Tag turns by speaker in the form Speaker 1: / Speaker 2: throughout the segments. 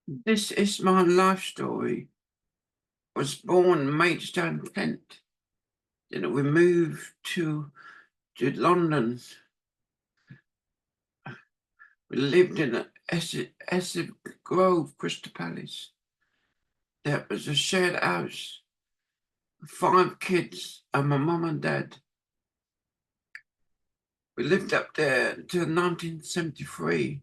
Speaker 1: This is my life story. I was born Maidstone, Kent. Then we moved to London. We lived in Essex Grove, Crystal Palace. That was a shared house. 5 kids and my mum and dad. We lived up there until 1973.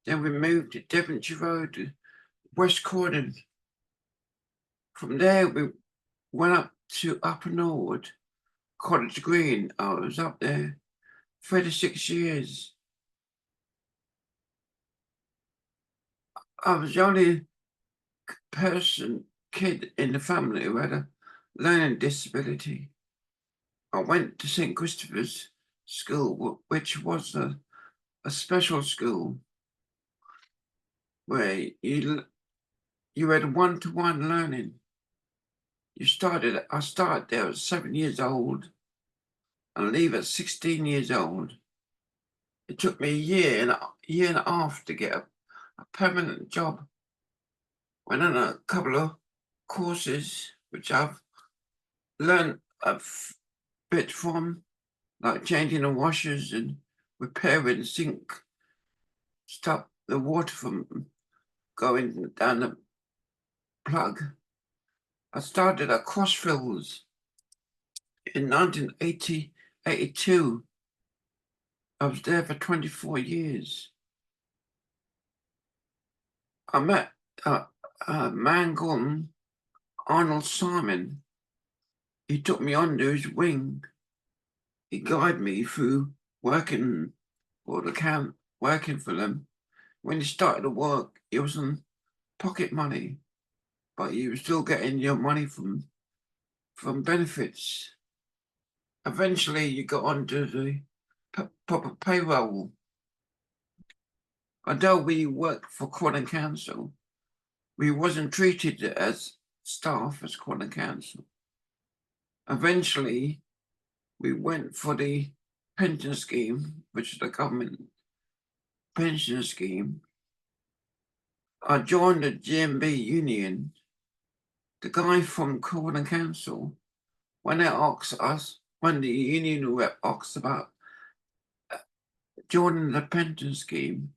Speaker 1: Then we moved to Devonshire Road, West Croydon. From there we went up to Upper Norwood, Cottage Green. I was up there 36 years. I was the only kid in the family who had a learning disability. I went to St. Christopher's School, which was a special school where you had one-to-one learning. I started there at 7 years old and leave at 16 years old. It took me a year and a half to get a permanent job. Went on a couple of courses which I've learned a bit from, like changing the washers and repairing the sink, stop the water from going down the plug. I started at Crossfields in 1982. I was there for 24 years. I met a man called Arnold Simon. He took me under his wing. He guided me through working for the camp, working for them. When he started to work, it was on pocket money, but you were still getting your money from benefits. Eventually, you got onto the proper payroll. Although we worked for Croydon Council, we wasn't treated as staff as Croydon Council. Eventually, we went for the pension scheme, which is the government pension scheme. I joined the GMB union. The guy from Croydon Council, when the union rep asked about joining the pension scheme,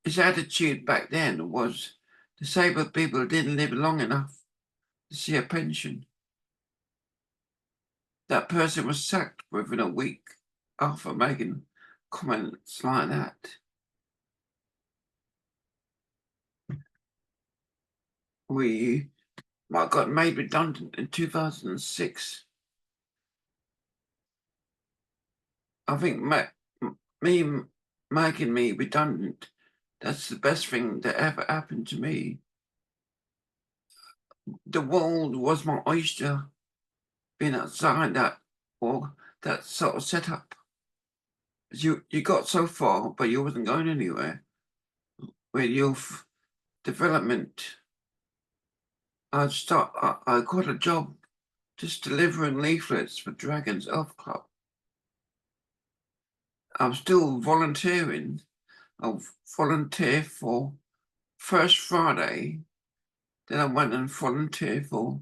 Speaker 1: his attitude back then was disabled people didn't live long enough to see a pension. That person was sacked within a week after making comments like that. I got made redundant in 2006. I think making me redundant, that's the best thing that ever happened to me. The world was my oyster, being outside that sort of setup. You got so far, but you wasn't going anywhere. With your development, I got a job just delivering leaflets for Dragons Elf Club. I'm still volunteering. I'll volunteer for First Friday. Then I went and volunteered for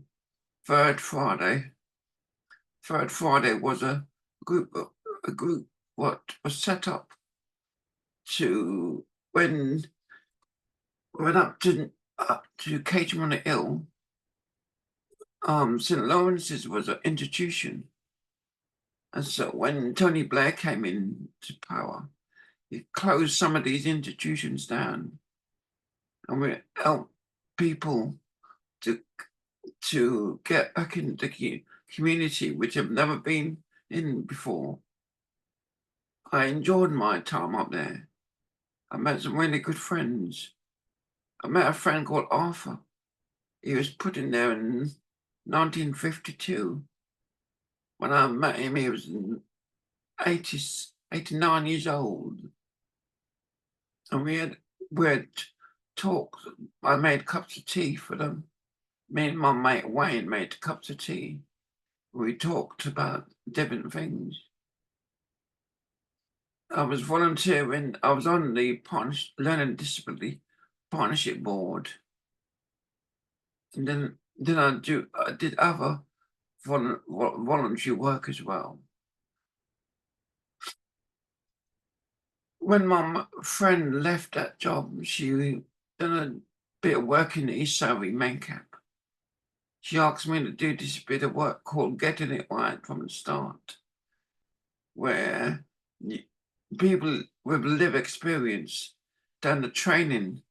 Speaker 1: Third Friday. Third Friday was a group what was set up to when went up to Caterham on the Hill. St. Lawrence's was an institution. And so when Tony Blair came into power, he closed some of these institutions down. And we helped people to get back into the community, which have never been in before. I enjoyed my time up there. I met some really good friends. I met a friend called Arthur. He was put in there in 1952. When I met him, he was 89 years old. And we had talks. I made cups of tea for them. Me and my mate Wayne made cups of tea. We talked about different things. I was volunteering. I was on the learning disability partnership board, and then I did other voluntary work as well. When my friend left that job, she done a bit of work in the East Surrey main camp. She asked me to do this bit of work called Getting It Right from the Start, where people with lived experience done the training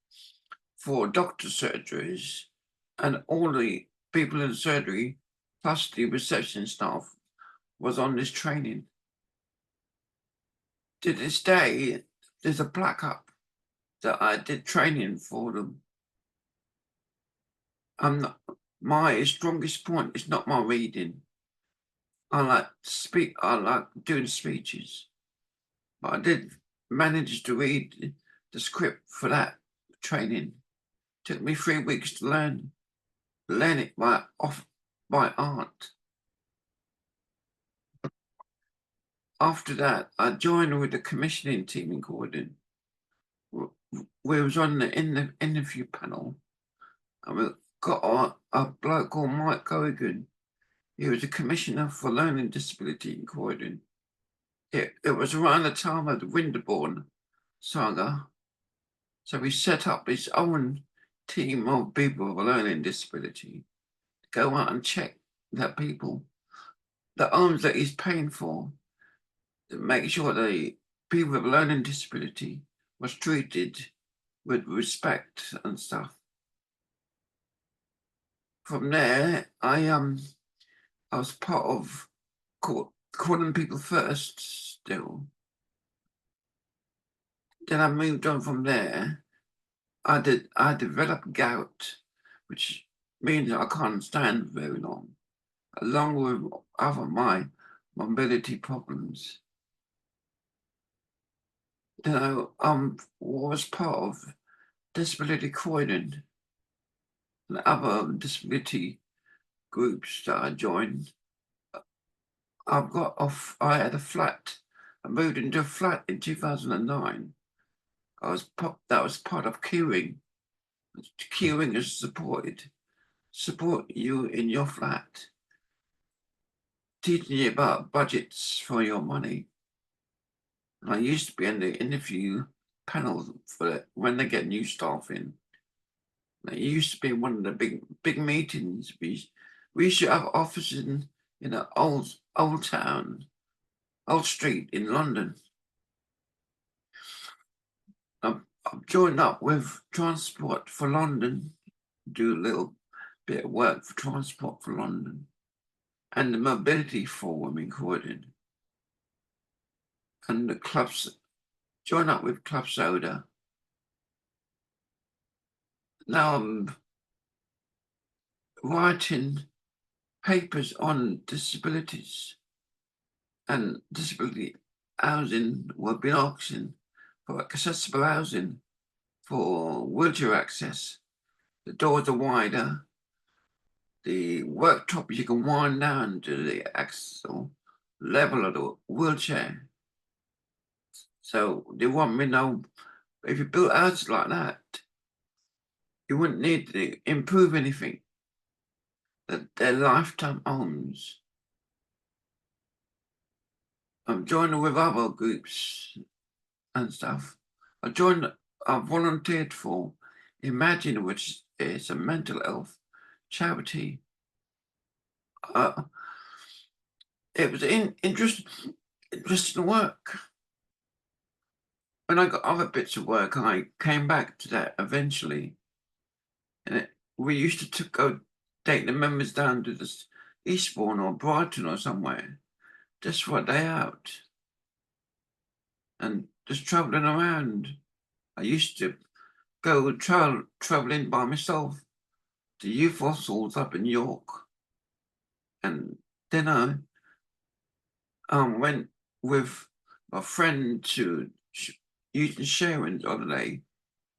Speaker 1: for doctor surgeries, and all the people in the surgery, plus the reception staff, was on this training. To this day, there's a plaque up that I did training for them. My strongest point is not my reading. I like doing speeches, but I did manage to read the script for that training. Took me 3 weeks to learn it by heart. After that, I joined with the commissioning team in Croydon. We was on in the interview panel, and we got a bloke called Mike Corrigan. He was a commissioner for learning disability in Croydon. It was around the time of the Winterbourne saga, so he set up his own team of people with a learning disability to go out and check that people, the homes that he's paying for, to make sure the people with a learning disability was treated with respect and stuff. From there, I was part of calling people first still. Then I moved on from there. I developed gout, which means I can't stand very long, along with other my mobility problems. Then I was part of Disability Croydon and other disability groups that I joined. I had a flat. I moved into a flat in 2009. That was part of queuing. Queuing is support you in your flat, teaching you about budgets for your money. And I used to be in the interview panel for it when they get new staff in. It used to be one of the big meetings. We used to have offices in an old town, old street in London. I've joined up with Transport for London, do a little bit of work for Transport for London, and the Mobility Forum in Croydon. And the clubs, join up with Club Soda. Now I'm writing papers on disabilities and disability housing. We've been asking for accessible housing for wheelchair access. The doors are wider. The worktop you can wind down to the axle level of the wheelchair. So they want me to know if you build houses like that, you wouldn't need to improve anything. That they're lifetime homes. I'm joining with other groups and stuff. I volunteered for Imagine, which is a mental health charity. It was interesting work. When I got other bits of work, I came back to that eventually. And we used to go take the members down to the Eastbourne or Brighton or somewhere, just for a day out. And just travelling around. I used to go traveling by myself to youth hostels up in York. And then I went with my friend to Euston Sharon's holiday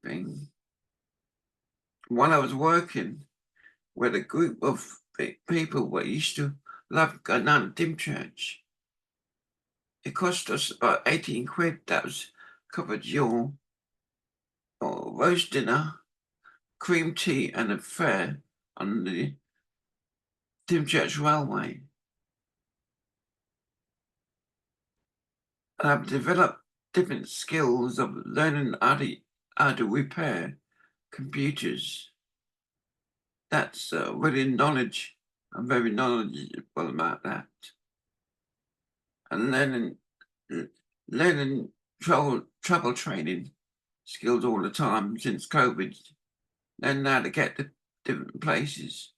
Speaker 1: thing. While I was working with a group of people that used to love going down to Dymchurch, it cost us about 18 quid. That was covered your roast dinner cream tea and a fare on the Dimchurch Railway. And I've developed different skills of learning how to repair computers. That's really knowledge. I'm very knowledgeable about that. And learning travel training skills all the time since COVID. Learning how to get to different places.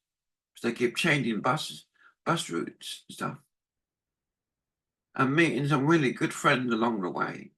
Speaker 1: So they keep changing bus routes and stuff. And meeting some really good friends along the way.